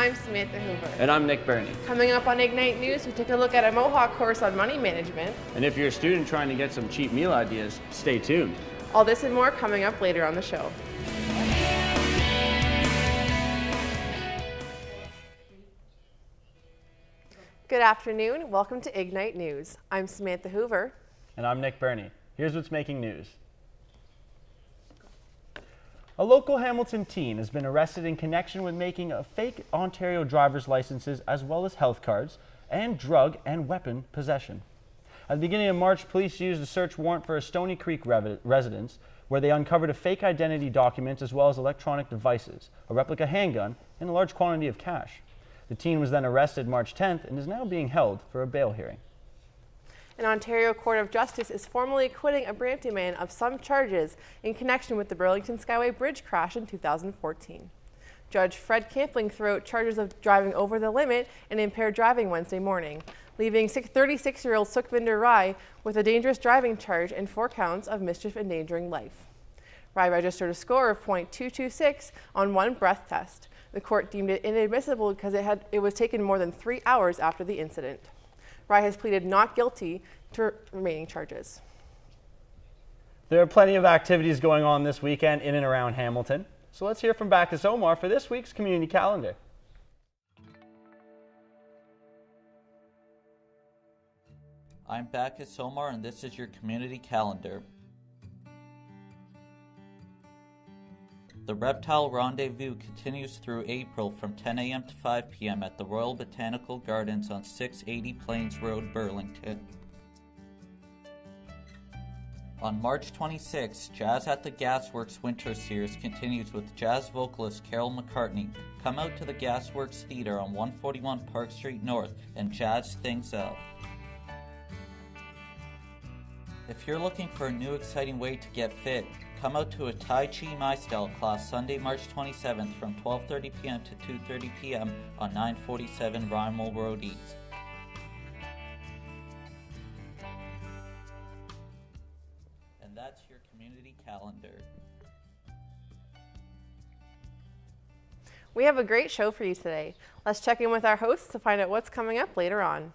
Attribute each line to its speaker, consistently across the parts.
Speaker 1: I'm Samantha Hoover.
Speaker 2: And I'm Nick Birnie.
Speaker 1: Coming up on Ignite News, we take a look at a Mohawk course on money management.
Speaker 2: And if you're a student trying to get some cheap meal ideas, stay tuned.
Speaker 1: All this and more coming up later on the show. Good afternoon. Welcome to Ignite News. I'm Samantha Hoover.
Speaker 2: And I'm Nick Birnie. Here's what's making news. A local Hamilton teen has been arrested in connection with making a fake Ontario driver's licenses as well as health cards and drug and weapon possession. At the beginning of March, police used a search warrant for a Stony Creek residence where they uncovered a fake identity document as well as electronic devices, a replica handgun, and a large quantity of cash. The teen was then arrested March 10th and is now being held for a bail hearing.
Speaker 1: An Ontario Court of Justice is formally acquitting a Brampton man of some charges in connection with the Burlington Skyway Bridge crash in 2014. Judge Fred Campling threw out charges of driving over the limit and impaired driving Wednesday morning, leaving 36-year-old Sukhvinder Rai with a dangerous driving charge and 4 counts of mischief endangering life. Rai registered a score of .226 on one breath test. The court deemed it inadmissible because it was taken more than 3 hours after the incident. Rai has pleaded not guilty to remaining charges.
Speaker 2: There are plenty of activities going on this weekend in and around Hamilton. So let's hear from Bacchus Omar for this week's community calendar.
Speaker 3: I'm Bacchus Omar and this is your community calendar. The Reptile Rendezvous continues through April from 10 a.m. to 5 p.m. at the Royal Botanical Gardens on 680 Plains Road, Burlington. On March 26, Jazz at the Gasworks Winter Series continues with jazz vocalist Carol McCartney. Come out to the Gasworks Theatre on 141 Park Street North and jazz things up. If you're looking for a new exciting way to get fit, come out to a Tai Chi My Style class Sunday, March 27th from 12:30 p.m. to 2:30 p.m. on 947 Rymel Road East. And that's your community calendar.
Speaker 1: We have a great show for you today. Let's check in with our hosts to find out what's coming up later on.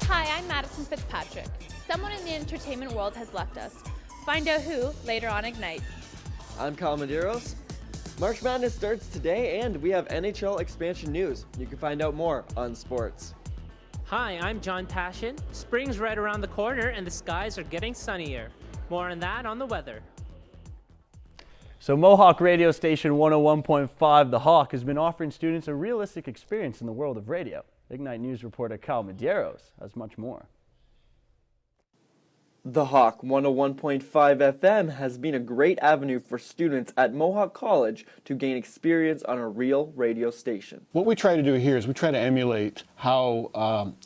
Speaker 4: Hi, I'm Madison Fitzpatrick. Someone in the entertainment world has left us. Find out who later on Ignite.
Speaker 5: I'm Kyle Medeiros. March Madness starts today and we have NHL expansion news. You can find out more on sports.
Speaker 6: Hi, I'm John Passion. Spring's right around the corner and the skies are getting sunnier. More on that on the weather.
Speaker 2: So Mohawk radio station 101.5 The Hawk has been offering students a realistic experience in the world of radio. Ignite News reporter Kyle Medeiros has much more.
Speaker 5: The Hawk 101.5 FM has been a great avenue for students at Mohawk College to gain experience on a real radio station.
Speaker 7: What we try to do here is we try to emulate how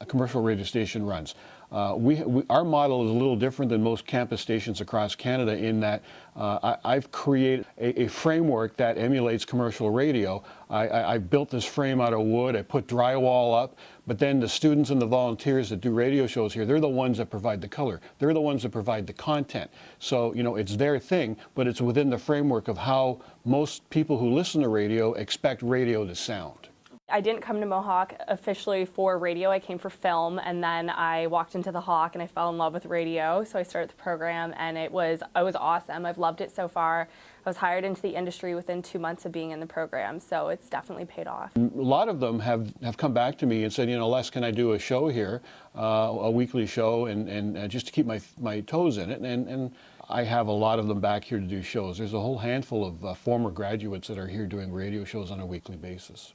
Speaker 7: a commercial radio station runs. Our model is a little different than most campus stations across Canada in that I've created a framework that emulates commercial radio. I built this frame out of wood, I put drywall up, but then the students and the volunteers that do radio shows here, they're the ones that provide the color. They're the ones that provide the content. So, you know, it's their thing, but it's within the framework of how most people who listen to radio expect radio to sound.
Speaker 8: I didn't come to Mohawk officially for radio. I came for film, and then I walked into the Hawk and I fell in love with radio. So I started the program and it was awesome. I've loved it so far. I was hired into the industry within 2 months of being in the program, so it's definitely paid off.
Speaker 7: A lot of them have come back to me and said, you know, Les, can I do a show here, a weekly show, and just to keep my toes in it. And I have a lot of them back here to do shows. There's a whole handful of former graduates that are here doing radio shows on a weekly basis.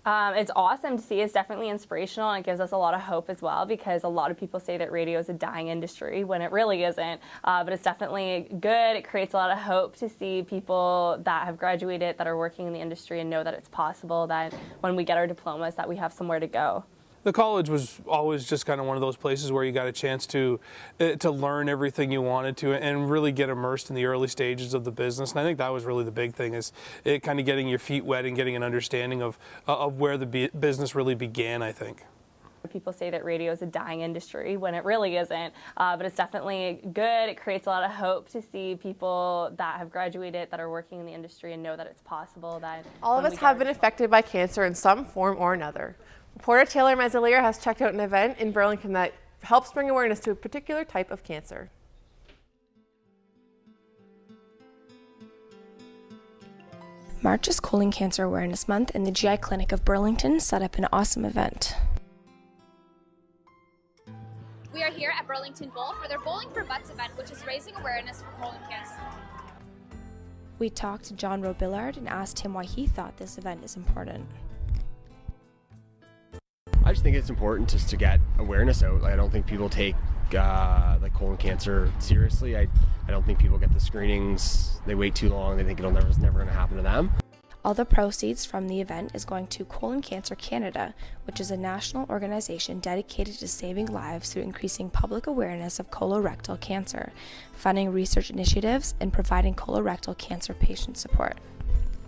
Speaker 8: It's awesome to see. It's definitely inspirational, and it gives us a lot of hope as well, because a lot of people say that radio is a dying industry when it really isn't. But it's definitely good. It creates a lot of hope to see people that have graduated, that are working in the industry, and know that it's possible, that when we get our diplomas that we have somewhere to go.
Speaker 9: The college was always just kind of one of those places where you got a chance to learn everything you wanted to and really get immersed in the early stages of the business. And I think that was really the big thing, is it kind of getting your feet wet and getting an understanding of where the business really began, I think.
Speaker 8: People say that radio is a dying industry when it really isn't, but it's definitely good. It creates a lot of hope to see people that have graduated, that are working in the industry, and know that it's possible. That
Speaker 1: all of us have been affected by cancer in some form or another. Reporter Taylor Mazzalira has checked out an event in Burlington that helps bring awareness to a particular type of cancer.
Speaker 10: March is Colon Cancer Awareness Month, and the GI Clinic of Burlington set up an awesome event.
Speaker 11: We are here at Burlington Bowl for their Bowling for Butts event, which is raising awareness for colon cancer.
Speaker 10: We talked to John Robillard and asked him why he thought this event is important.
Speaker 12: I just think it's important just to get awareness out. I don't think people take like colon cancer seriously. I don't think people get the screenings. They wait too long. They think it's never going to happen to them.
Speaker 10: All the proceeds from the event is going to Colon Cancer Canada, which is a national organization dedicated to saving lives through increasing public awareness of colorectal cancer, funding research initiatives, and providing colorectal cancer patient support.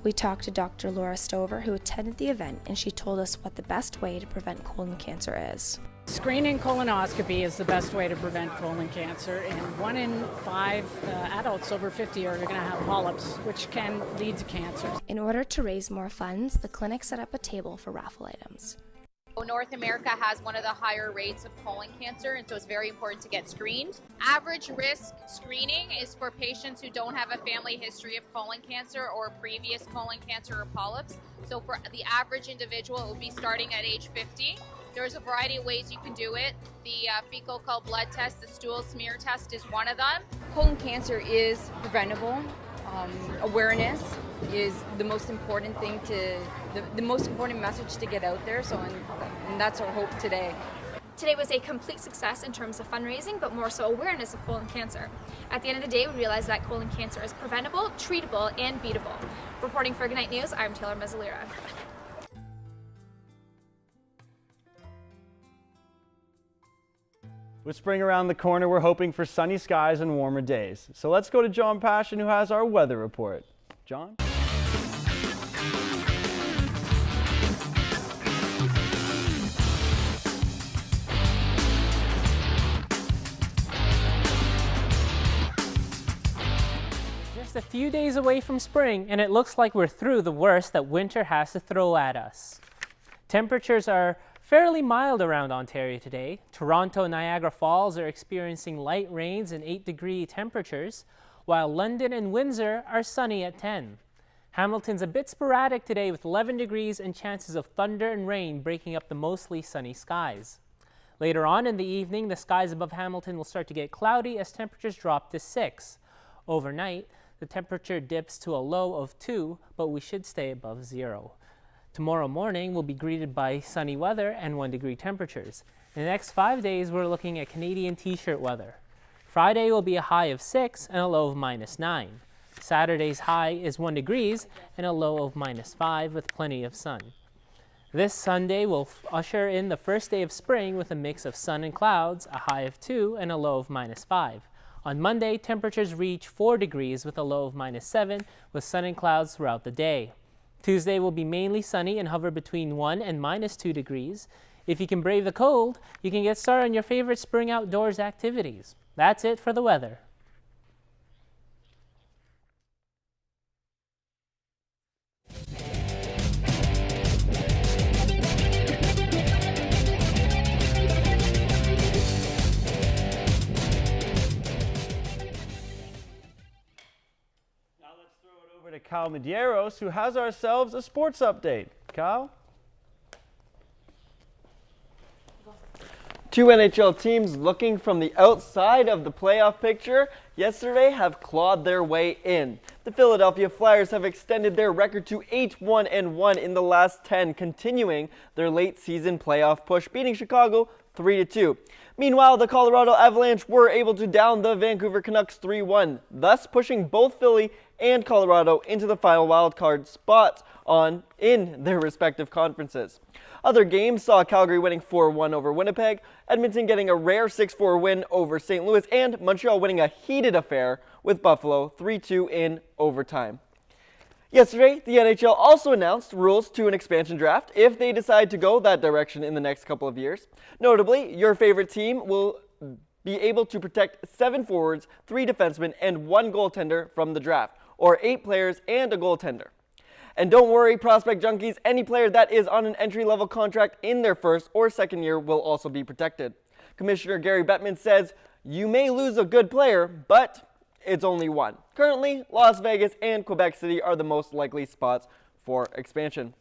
Speaker 10: We talked to Dr. Laura Stover, who attended the event, and she told us what the best way to prevent colon cancer is.
Speaker 13: Screening colonoscopy is the best way to prevent colon cancer, and 1 in 5 adults over 50 are going to have polyps, which can lead to cancer.
Speaker 10: In order to raise more funds, the clinic set up a table for raffle items.
Speaker 11: North America has one of the higher rates of colon cancer, and so it's very important to get screened. Average risk screening is for patients who don't have a family history of colon cancer or previous colon cancer or polyps. So for the average individual, it will be starting at age 50. There's a variety of ways you can do it. The fecal occult blood test, the stool smear test is one of them.
Speaker 14: Colon cancer is preventable. Awareness is the most important thing the most important message to get out there. So, and that's our hope today.
Speaker 11: Today was a complete success in terms of fundraising, but more so awareness of colon cancer. At the end of the day, we realized that colon cancer is preventable, treatable, and beatable. Reporting for Good Night News, I'm Taylor Mazzalira.
Speaker 2: With spring around the corner, we're hoping for sunny skies and warmer days. So let's go to John Passion, who has our weather report. John?
Speaker 6: Just a few days away from spring, and it looks like we're through the worst that winter has to throw at us. Temperatures are fairly mild around Ontario today. Toronto and Niagara Falls are experiencing light rains and 8-degree temperatures, while London and Windsor are sunny at 10. Hamilton's a bit sporadic today with 11 degrees and chances of thunder and rain breaking up the mostly sunny skies. Later on in the evening, the skies above Hamilton will start to get cloudy as temperatures drop to 6. Overnight, the temperature dips to a low of 2, but we should stay above 0. Tomorrow morning, we'll be greeted by sunny weather and 1-degree temperatures. In the next 5 days, we're looking at Canadian t-shirt weather. Friday will be a high of 6 and a low of -9. Saturday's high is 1 degrees and a low of -5 with plenty of sun. This Sunday will usher in the first day of spring with a mix of sun and clouds, a high of 2 and a low of -5. On Monday, temperatures reach 4 degrees with a low of -7 with sun and clouds throughout the day. Tuesday will be mainly sunny and hover between 1 and -2 degrees. If you can brave the cold, you can get started on your favorite spring outdoors activities. That's it for the weather.
Speaker 2: To Kyle Medeiros, who has ourselves a sports update. Kyle?
Speaker 5: Two NHL teams looking from the outside of the playoff picture yesterday have clawed their way in. The Philadelphia Flyers have extended their record to 8-1-1 in the last 10, continuing their late season playoff push, beating Chicago 3-2. Meanwhile, the Colorado Avalanche were able to down the Vancouver Canucks 3-1, thus pushing both Philly and Colorado into the final wildcard spots in their respective conferences. Other games saw Calgary winning 4-1 over Winnipeg, Edmonton getting a rare 6-4 win over St. Louis, and Montreal winning a heated affair with Buffalo 3-2 in overtime. Yesterday, the NHL also announced rules to an expansion draft if they decide to go that direction in the next couple of years. Notably, your favorite team will be able to protect 7 forwards, 3 defensemen, and 1 goaltender from the draft, or 8 players and a goaltender. And don't worry, prospect junkies, any player that is on an entry-level contract in their first or second year will also be protected. Commissioner Gary Bettman says, you may lose a good player, but it's only one. Currently, Las Vegas and Quebec City are the most likely spots for expansion.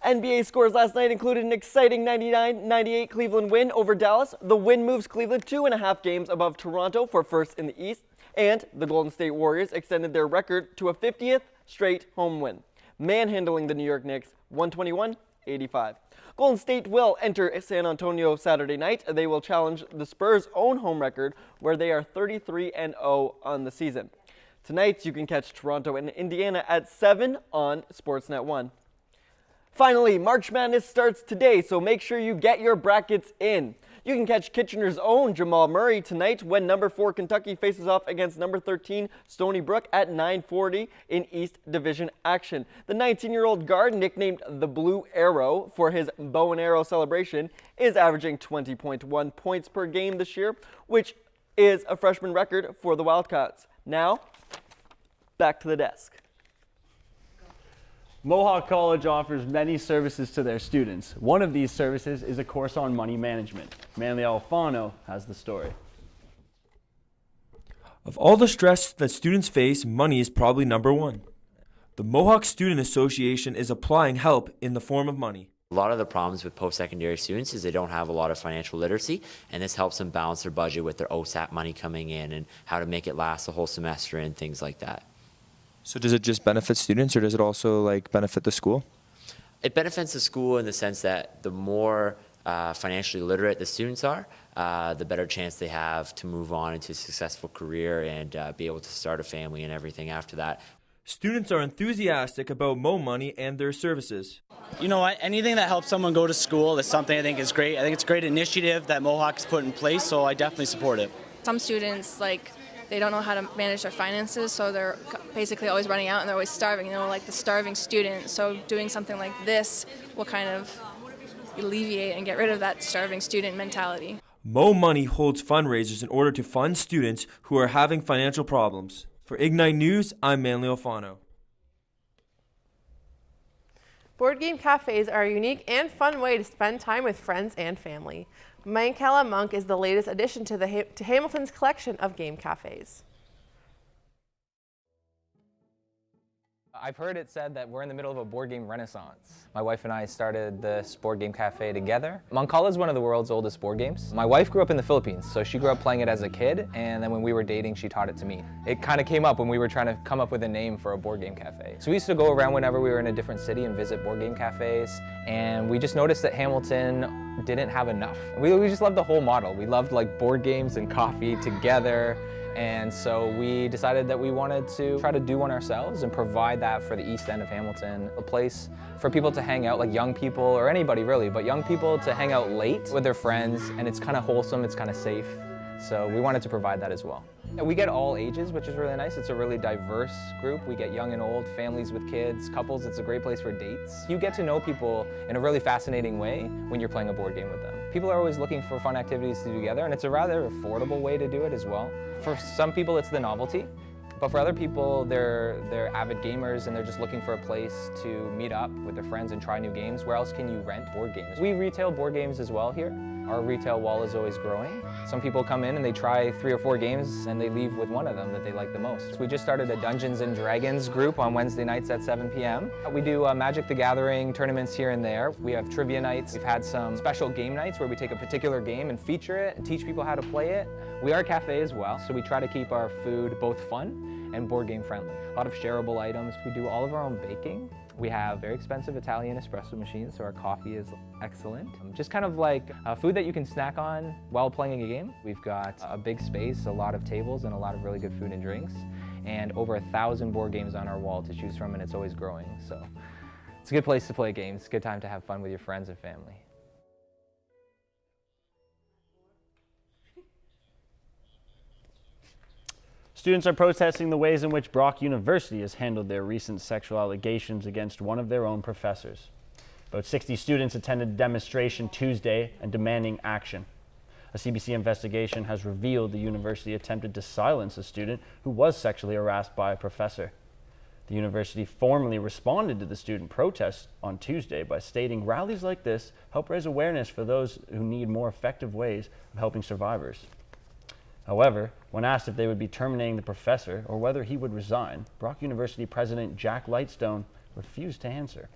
Speaker 5: NBA scores last night included an exciting 99-98 Cleveland win over Dallas. The win moves Cleveland 2.5 games above Toronto for first in the East, and the Golden State Warriors extended their record to a 50th straight home win, manhandling the New York Knicks 121-85. Golden State will enter San Antonio Saturday night. They will challenge the Spurs' own home record, where they are 33-0 on the season. Tonight, you can catch Toronto and Indiana at 7 on Sportsnet 1. Finally, March Madness starts today, so make sure you get your brackets in. You can catch Kitchener's own Jamal Murray tonight when number 4 Kentucky faces off against number 13 Stony Brook at 9:40 in East Division action. The 19-year-old guard, nicknamed the Blue Arrow for his bow and arrow celebration, is averaging 20.1 points per game this year, which is a freshman record for the Wildcats. Now, back to the desk.
Speaker 2: Mohawk College offers many services to their students. One of these services is a course on money management. Manly Alfano has the story.
Speaker 15: Of all the stress that students face, money is probably number one. The Mohawk Student Association is applying help in the form of money.
Speaker 16: A lot of the problems with post-secondary students is they don't have a lot of financial literacy, and this helps them balance their budget with their OSAP money coming in and how to make it last the whole semester and things like that.
Speaker 15: So does it just benefit students, or does it also benefit the school?
Speaker 16: It benefits the school in the sense that the more financially literate the students are, the better chance they have to move on into a successful career and be able to start a family and everything after that.
Speaker 15: Students are enthusiastic about Mo Money and their services.
Speaker 17: You know what, anything that helps someone go to school is something I think is great. I think it's a great initiative that Mohawk's put in place, so I definitely support it.
Speaker 18: Some students, they don't know how to manage their finances, so they're basically always running out and they're always starving, like the starving student. So doing something like this will kind of alleviate and get rid of that starving student mentality.
Speaker 15: Mo Money holds fundraisers in order to fund students who are having financial problems. For Ignite News, I'm Manly Alfano.
Speaker 1: Board game cafes are a unique and fun way to spend time with friends and family. Mancala Monk is the latest addition to Hamilton's collection of game cafes.
Speaker 19: I've heard it said that we're in the middle of a board game renaissance. My wife and I started this board game cafe together. Mancala is one of the world's oldest board games. My wife grew up in the Philippines, so she grew up playing it as a kid, and then when we were dating, she taught it to me. It kind of came up when we were trying to come up with a name for a board game cafe. So we used to go around whenever we were in a different city and visit board game cafes, and we just noticed that Hamilton didn't have enough. We just loved the whole model. We loved board games and coffee together. And so we decided that we wanted to try to do one ourselves and provide that for the east end of Hamilton, a place for people to hang out, like young people or anybody really, but young people to hang out late with their friends, and it's kind of wholesome, it's kind of safe. So we wanted to provide that as well. And we get all ages, which is really nice. It's a really diverse group. We get young and old, families with kids, couples. It's a great place for dates. You get to know people in a really fascinating way when you're playing a board game with them. People are always looking for fun activities to do together, and it's a rather affordable way to do it as well. For some people, it's the novelty. But for other people, they're avid gamers and they're just looking for a place to meet up with their friends and try new games. Where else can you rent board games? We retail board games as well here. Our retail wall is always growing. Some people come in and they try 3 or 4 games and they leave with one of them that they like the most. We just started a Dungeons and Dragons group on Wednesday nights at 7 p.m. We do Magic the Gathering tournaments here and there. We have trivia nights. We've had some special game nights where we take a particular game and feature it and teach people how to play it. We are a cafe as well, so we try to keep our food both fun and board game friendly. A lot of shareable items. We do all of our own baking. We have very expensive Italian espresso machines, so our coffee is excellent. Just kind of like food that you can snack on while playing a game. We've got a big space, a lot of tables, and a lot of really good food and drinks, and over 1,000 board games on our wall to choose from, and it's always growing. So it's a good place to play games. It's a good time to have fun with your friends and family.
Speaker 2: Students are protesting the ways in which Brock University has handled their recent sexual allegations against one of their own professors. About 60 students attended a demonstration Tuesday and demanding action. A CBC investigation has revealed the university attempted to silence a student who was sexually harassed by a professor. The university formally responded to the student protest on Tuesday by stating rallies like this help raise awareness for those who need more effective ways of helping survivors. However, when asked if they would be terminating the professor or whether he would resign, Brock University President Jack Lightstone refused to answer.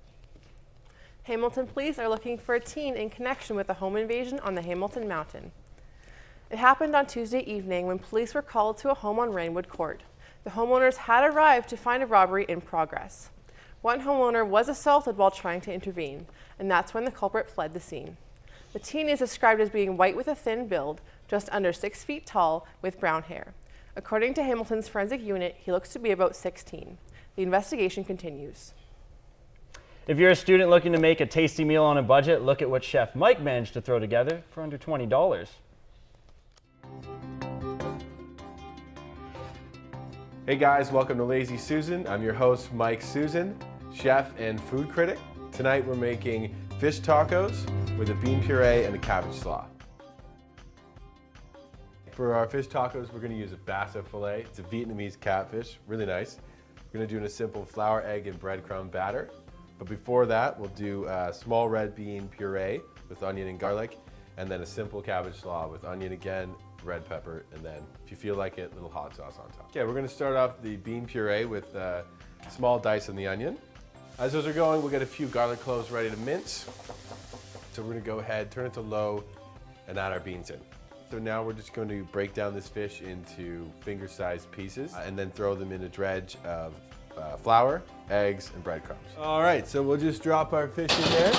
Speaker 1: Hamilton police are looking for a teen in connection with a home invasion on the Hamilton Mountain. It happened on Tuesday evening when police were called to a home on Rainwood Court. The homeowners had arrived to find a robbery in progress. One homeowner was assaulted while trying to intervene, and that's when the culprit fled the scene. The teen is described as being white with a thin build, just under 6 feet tall, with brown hair. According to Hamilton's forensic unit, he looks to be about 16. The investigation continues.
Speaker 2: If you're a student looking to make a tasty meal on a budget, look at what Chef Mike managed to throw together for under $20.
Speaker 20: Hey guys, welcome to Lazy Susan. I'm your host, Mike Susan, chef and food critic. Tonight we're making fish tacos with a bean puree and a cabbage slaw. For our fish tacos, we're gonna use a bassa filet. It's a Vietnamese catfish, really nice. We're gonna do in a simple flour, egg, and breadcrumb batter. But before that, we'll do a small red bean puree with onion and garlic, and then a simple cabbage slaw with onion again, red pepper, and then, if you feel like it, a little hot sauce on top. Okay, we're gonna start off the bean puree with small dice on the onion. As those are going, we'll get a few garlic cloves ready to mince. So we're gonna go ahead, turn it to low, and add our beans in. So now we're just going to break down this fish into finger-sized pieces and then throw them in a dredge of flour, eggs, and breadcrumbs. All right, so we'll just drop our fish in there.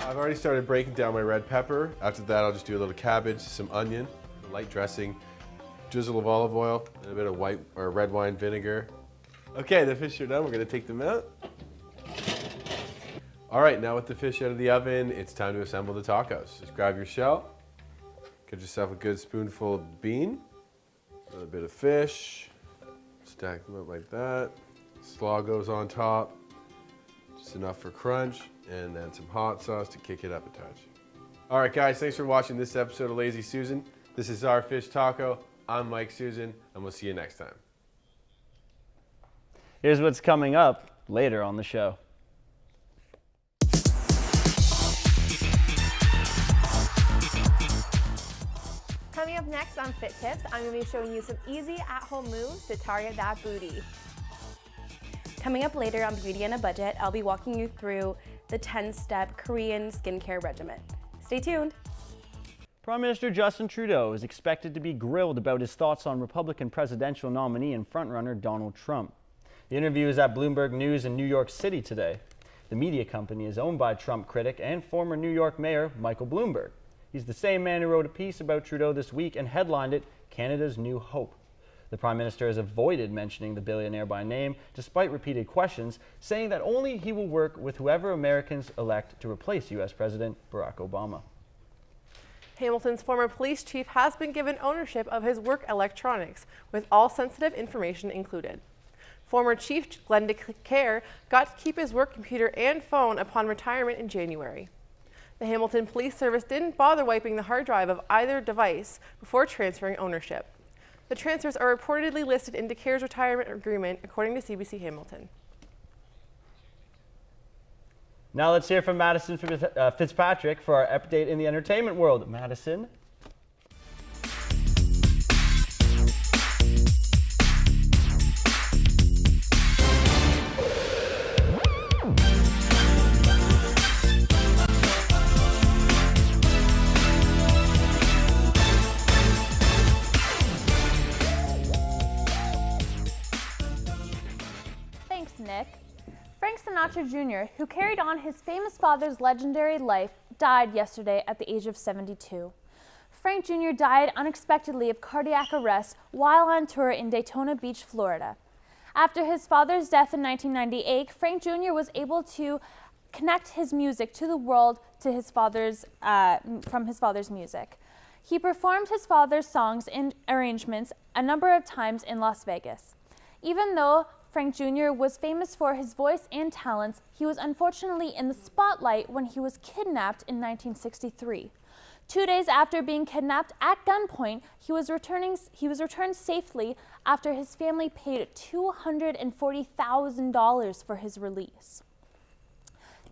Speaker 20: I've already started breaking down my red pepper. After that, I'll just do a little cabbage, some onion, light dressing, drizzle of olive oil, and a bit of white or red wine vinegar. Okay, the fish are done. We're gonna take them out. All right, now with the fish out of the oven, it's time to assemble the tacos. Just grab your shell, get yourself a good spoonful of bean, a little bit of fish, stack them up like that. Slaw goes on top, just enough for crunch, and then some hot sauce to kick it up a touch. All right, guys, thanks for watching this episode of Lazy Susan. This is our fish taco. I'm Mike Susan, and we'll see you next time.
Speaker 2: Here's what's coming up later on the show.
Speaker 21: Coming up next on Fit Tips, I'm going to be showing you some easy at-home moves to target that booty.
Speaker 10: Coming up later on Beauty and a Budget, I'll be walking you through the 10-step Korean skincare regimen. Stay tuned.
Speaker 2: Prime Minister Justin Trudeau is expected to be grilled about his thoughts on Republican presidential nominee and frontrunner Donald Trump. The interview is at Bloomberg News in New York City today. The media company is owned by Trump critic and former New York Mayor Michael Bloomberg. He's the same man who wrote a piece about Trudeau this week and headlined it, Canada's New Hope. The Prime Minister has avoided mentioning the billionaire by name, despite repeated questions, saying that only he will work with whoever Americans elect to replace U.S. President Barack Obama.
Speaker 1: Hamilton's former police chief has been given ownership of his work electronics, with all sensitive information included. Former Chief Glenn DeCare got to keep his work computer and phone upon retirement in January. The Hamilton Police Service didn't bother wiping the hard drive of either device before transferring ownership. The transfers are reportedly listed in DeCare's retirement agreement, according to CBC Hamilton.
Speaker 2: Now let's hear from Madison Fitzpatrick for our update in the entertainment world. Madison.
Speaker 4: Thanks, Nick. Frank Sinatra Jr., who carried on his famous father's legendary life, died yesterday at the age of 72. Frank Jr. died unexpectedly of cardiac arrest while on tour in Daytona Beach, Florida. After his father's death in 1998, Frank Jr. was able to connect his music to the world to his father's, from his father's music. He performed his father's songs and arrangements a number of times in Las Vegas. Even though Frank Jr. was famous for his voice and talents, he was unfortunately in the spotlight when he was kidnapped in 1963. 2 days after being kidnapped at gunpoint, he was returned safely after his family paid $240,000 for his release.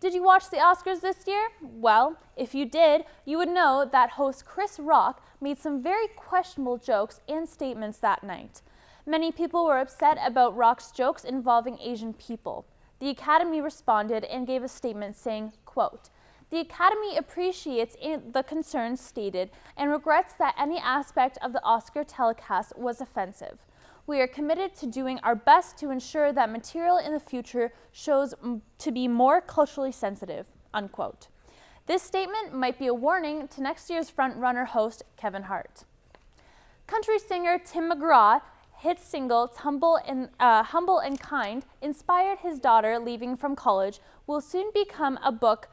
Speaker 4: Did you watch the Oscars this year? Well, if you did, you would know that host Chris Rock made some very questionable jokes and statements that night. Many people were upset about Rock's jokes involving Asian people. The Academy responded and gave a statement saying, quote, "The Academy appreciates the concerns stated and regrets that any aspect of the Oscar telecast was offensive. We are committed to doing our best to ensure that material in the future shows to be more culturally sensitive," unquote. This statement might be a warning to next year's front-runner host Kevin Hart. Country singer Tim McGraw hit single Humble and Kind inspired his daughter leaving from college will soon become a book.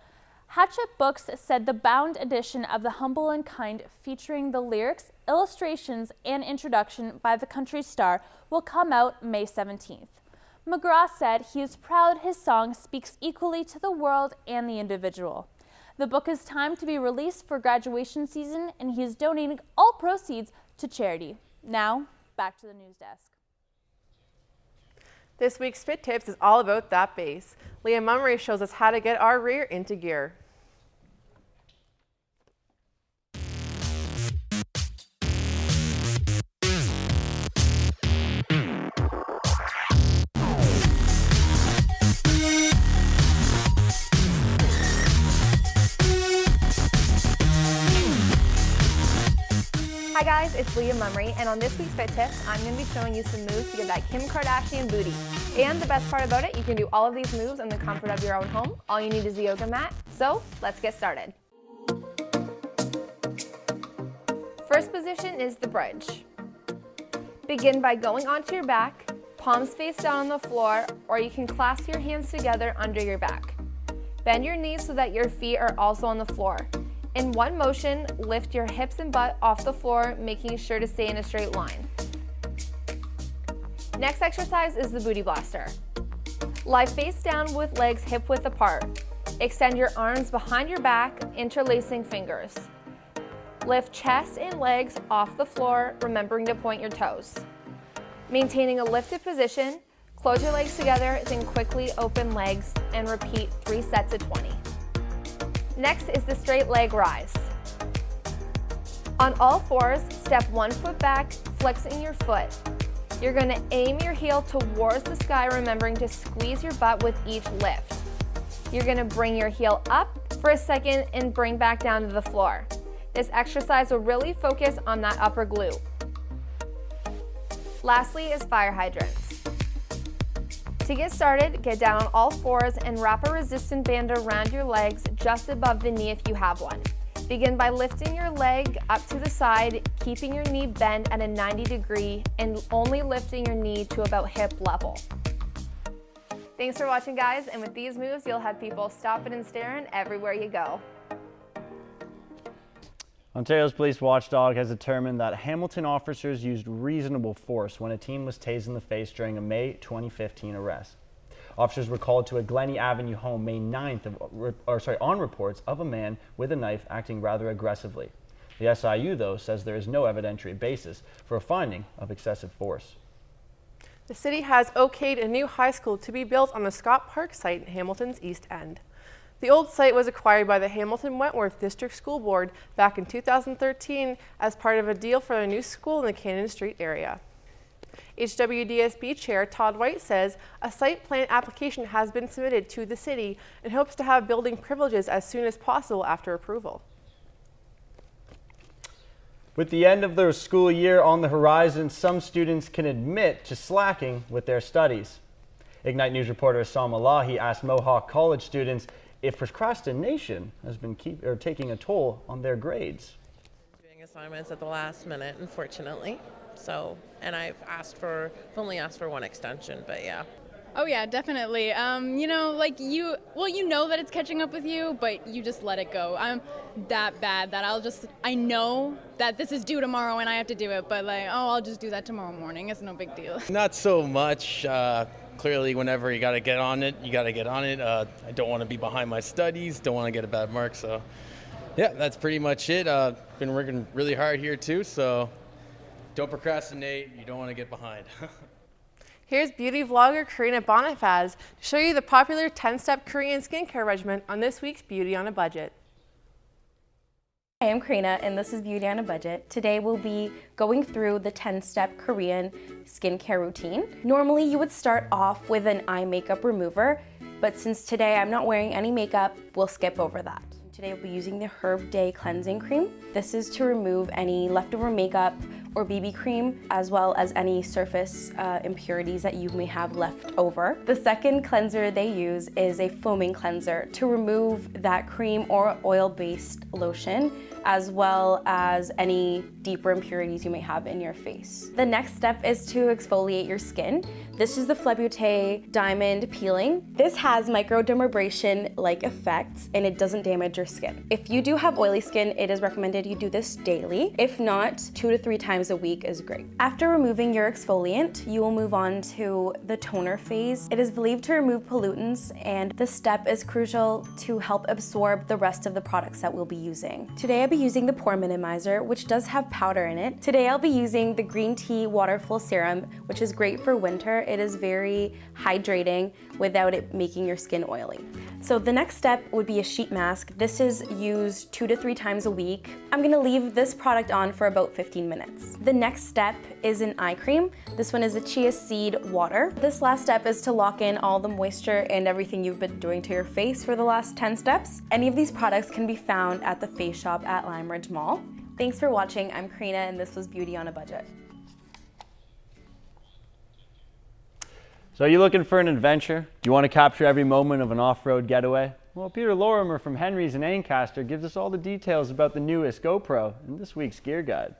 Speaker 4: Hatchet Books said the bound edition of the Humble and Kind, featuring the lyrics, illustrations, and introduction by the country star, will come out May 17th. McGraw said he is proud his song speaks equally to the world and the individual. The book is timed to be released for graduation season, and he is donating all proceeds to charity. Now, back to the news desk.
Speaker 1: This week's Fit Tips is all about that bass. Leah Mummery shows us how to get our rear into gear.
Speaker 21: Hi guys, it's Leah Mummery, and on this week's Fit Tips, I'm going to be showing you some moves to get that Kim Kardashian booty. And the best part about it, you can do all of these moves in the comfort of your own home. All you need is a yoga mat. So let's get started. First position is the bridge. Begin by going onto your back, palms face down on the floor, or you can clasp your hands together under your back. Bend your knees so that your feet are also on the floor. In one motion, lift your hips and butt off the floor, making sure to stay in a straight line. Next exercise is the booty blaster. Lie face down with legs hip width apart. Extend your arms behind your back, interlacing fingers. Lift chest and legs off the floor, remembering to point your toes. Maintaining a lifted position, close your legs together, then quickly open legs and repeat 3 sets of 20. Next is the straight leg rise. On all fours, step 1 foot back, flexing your foot. You're going to aim your heel towards the sky, remembering to squeeze your butt with each lift. You're going to bring your heel up for a second and bring back down to the floor. This exercise will really focus on that upper glute. Lastly is fire hydrants. To get started, get down on all fours and wrap a resistance band around your legs just above the knee if you have one. Begin by lifting your leg up to the side, keeping your knee bent at a 90 degree and only lifting your knee to about hip level. Thanks for watching, guys, and with these moves, you'll have people stopping and staring everywhere you go.
Speaker 2: Ontario's police watchdog has determined that Hamilton officers used reasonable force when a teen was tased in the face during a May 2015 arrest. Officers were called to a Glennie Avenue home May 9th on reports of a man with a knife acting rather aggressively. The SIU, though, says there is no evidentiary basis for a finding of excessive force.
Speaker 1: The city has okayed a new high school to be built on the Scott Park site in Hamilton's East End. The old site was acquired by the Hamilton-Wentworth District School Board back in 2013 as part of a deal for a new school in the Cannon Street area. HWDSB Chair Todd White says a site plan application has been submitted to the city and hopes to have building privileges as soon as possible after approval.
Speaker 2: With the end of their school year on the horizon, some students can admit to slacking with their studies. Ignite News reporter Assam Alahi asked Mohawk College students if procrastination has been taking a toll on their grades.
Speaker 3: Doing assignments at the last minute, unfortunately. So, and I've only asked for one extension, but yeah.
Speaker 7: Oh yeah, definitely. You know, like you know that it's catching up with you, but you just let it go. I'm that bad that I know that this is due tomorrow and I have to do it, but like, oh, I'll just do that tomorrow morning. It's no big deal.
Speaker 22: Not so much. Clearly, whenever you got to get on it, you got to get on it. I don't want to be behind my studies, don't want to get a bad mark, so yeah, that's pretty much it. Been working really hard here too, so don't procrastinate. You don't want to get behind.
Speaker 1: Here's beauty vlogger Karina Bonifaz to show you the popular 10-step Korean skincare regimen on this week's Beauty on a Budget.
Speaker 23: Hi, I'm Karina and this is Beauty on a Budget. Today we'll be going through the 10-step Korean skincare routine. Normally you would start off with an eye makeup remover, but since today I'm not wearing any makeup, we'll skip over that. Today we'll be using the Herb Day Cleansing Cream. This is to remove any leftover makeup or BB cream, as well as any surface impurities that you may have left over. The second cleanser they use is a foaming cleanser to remove that cream or oil-based lotion, as well as any deeper impurities you may have in your face. The next step is to exfoliate your skin. This is the Flebute Diamond Peeling. This has microdermabrasion-like effects and it doesn't damage your skin. If you do have oily skin, it is recommended you do this daily. If not, 2 to 3 times a week is great. After removing your exfoliant, you will move on to the toner phase. It is believed to remove pollutants, and this step is crucial to help absorb the rest of the products that we'll be using. Today I'll be using the Pore Minimizer, which does have powder in it. Today I'll be using the Green Tea Waterful Serum, which is great for winter. It is very hydrating without it making your skin oily. So the next step would be a sheet mask. This is used 2 to 3 times a week. I'm gonna leave this product on for about 15 minutes. The next step is an eye cream. This one is a chia seed water. This last step is to lock in all the moisture and everything you've been doing to your face for the last 10 steps. Any of these products can be found at the Face Shop at Lime Ridge Mall. Thanks for watching. I'm Karina and this was Beauty on a Budget.
Speaker 2: So are you looking for an adventure? Do you want to capture every moment of an off-road getaway? Well, Peter Lorimer from Henry's in Ancaster gives us all the details about the newest GoPro in this week's Gear Guide.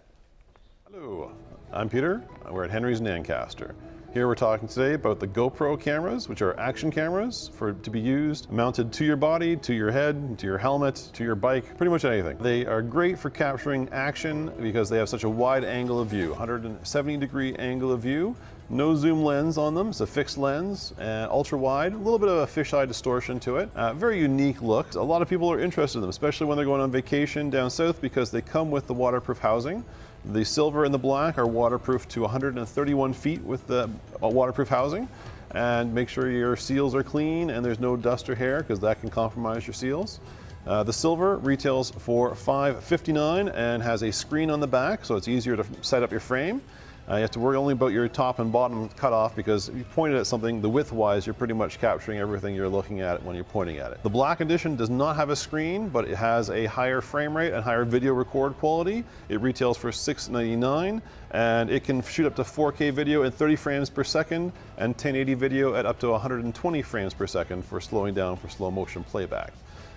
Speaker 24: Hello, I'm Peter. We're at Henry's in Ancaster. Here we're talking today about the GoPro cameras, which are action cameras to be used mounted to your body, to your head, to your helmet, to your bike, pretty much anything. They are great for capturing action because they have such a wide angle of view, 170-degree angle of view. No zoom lens on them, it's a fixed lens, and ultra wide, a little bit of a fisheye distortion to it. Very unique look. A lot of people are interested in them, especially when they're going on vacation down south because they come with the waterproof housing. The silver and the black are waterproof to 131 feet with the waterproof housing. And make sure your seals are clean and there's no dust or hair because that can compromise your seals. The silver retails for $5.59 and has a screen on the back, so it's easier to set up your frame. You have to worry only about your top and bottom cutoff because if you pointed at something, the width-wise, you're pretty much capturing everything you're looking at when you're pointing at it. The black edition does not have a screen, but it has a higher frame rate and higher video record quality. It retails for $6.99, and it can shoot up to 4K video at 30 frames per second and 1080 video at up to 120 frames per second for slowing down for slow motion playback.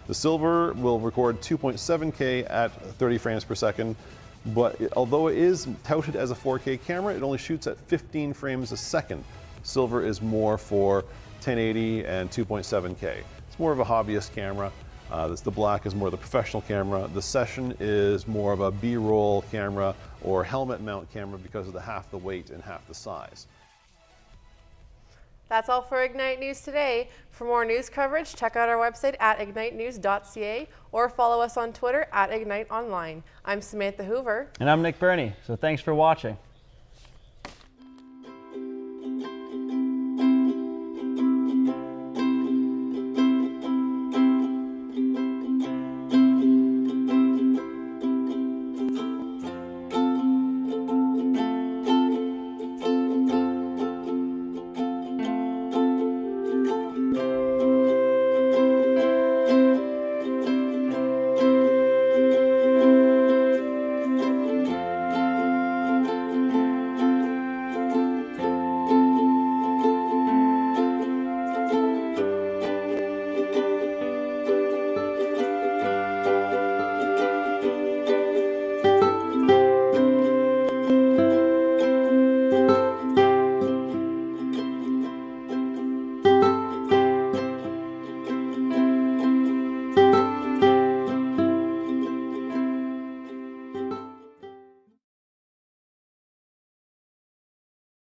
Speaker 24: The silver will record 2.7K at 30 frames per second, but although it is touted as a 4K camera, it only shoots at 15 frames a second. Silver is more for 1080 and 2.7K. It's more of a hobbyist camera. The black is more the professional camera. The Session is more of a B-roll camera or helmet mount camera because of the half the weight and half the size.
Speaker 1: That's all for Ignite News today. For more news coverage, check out our website at ignitenews.ca or follow us on Twitter at Ignite Online. I'm Samantha Hoover.
Speaker 2: And I'm Nick Birnie, so thanks for watching.